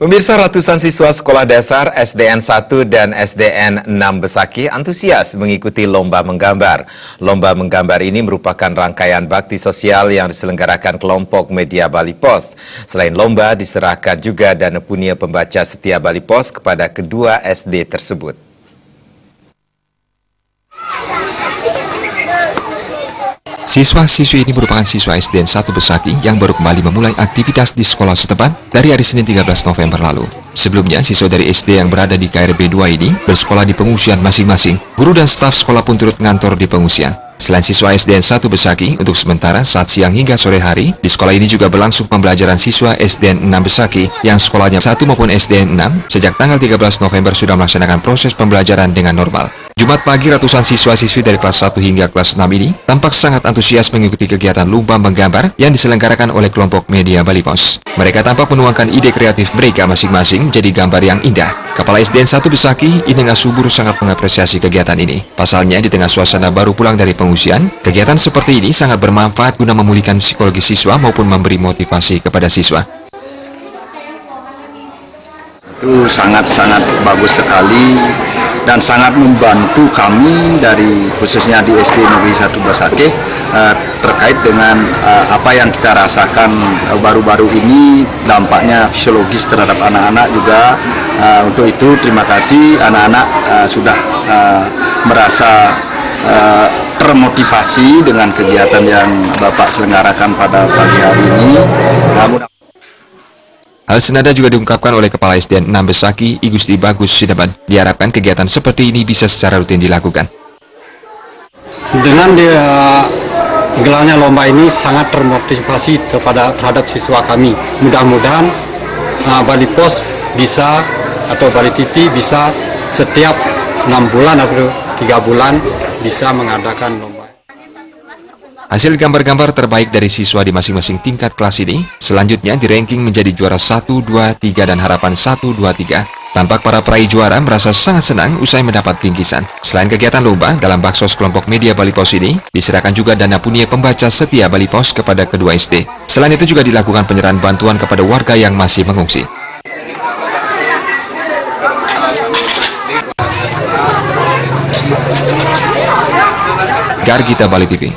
Pemirsa, ratusan siswa sekolah dasar SDN 1 dan SDN 6 Besaki antusias mengikuti lomba menggambar. Lomba menggambar ini merupakan rangkaian bakti sosial yang diselenggarakan kelompok media Bali Pos. Selain lomba, diserahkan juga dana punia pembaca setia Bali Pos kepada kedua SD tersebut. Siswa-siswi ini merupakan siswa SDN 1 Besaki yang baru kembali memulai aktivitas di sekolah setempat dari hari Senin 13 November lalu. Sebelumnya, siswa dari SD yang berada di KRB 2 ini bersekolah di pengungsian masing-masing. Guru dan staf sekolah pun turut ngantor di pengungsian. Selain siswa SDN 1 Besaki, untuk sementara saat siang hingga sore hari, di sekolah ini juga berlangsung pembelajaran siswa SDN 6 Besaki yang sekolahnya 1 maupun SDN 6 sejak tanggal 13 November sudah melaksanakan proses pembelajaran dengan normal. Jumat pagi, ratusan siswa-siswi dari kelas 1 hingga kelas 6 ini tampak sangat antusias mengikuti kegiatan lomba menggambar yang diselenggarakan oleh kelompok media Bali Pos. Mereka tampak menuangkan ide kreatif mereka masing-masing menjadi gambar yang indah. Kepala SDN 1 Besaki, Ineng Asubur, sangat mengapresiasi kegiatan ini. Pasalnya, di tengah suasana baru pulang dari pengungsian, kegiatan seperti ini sangat bermanfaat guna memulihkan psikologi siswa maupun memberi motivasi kepada siswa. Itu sangat-sangat bagus sekali dan sangat membantu kami dari khususnya di SD Negeri 1 Besaki terkait dengan apa yang kita rasakan baru-baru ini, dampaknya fisiologis terhadap anak-anak juga. Untuk itu terima kasih, anak-anak sudah merasa termotivasi dengan kegiatan yang Bapak selenggarakan pada pagi hari ini. Hal senada juga diungkapkan oleh Kepala SDN 6 Besaki, I Gusti Bagus Sidaban. Diharapkan kegiatan seperti ini bisa secara rutin dilakukan. Dengan gelarnya lomba ini sangat termotivasi terhadap siswa kami. Mudah-mudahan Bali Pos bisa atau Bali TV bisa setiap 6 bulan atau 3 bulan bisa mengadakan lomba. Hasil gambar-gambar terbaik dari siswa di masing-masing tingkat kelas ini selanjutnya di-ranking menjadi juara 1, 2, 3, dan harapan 1, 2, 3. Tampak para peraih juara merasa sangat senang usai mendapat bingkisan. Selain kegiatan lomba, dalam baksos kelompok media Bali Pos ini, diserahkan juga dana punia pembaca setia Bali Pos kepada kedua SD. Selain itu juga dilakukan penyerahan bantuan kepada warga yang masih mengungsi. Gargita Bali TV.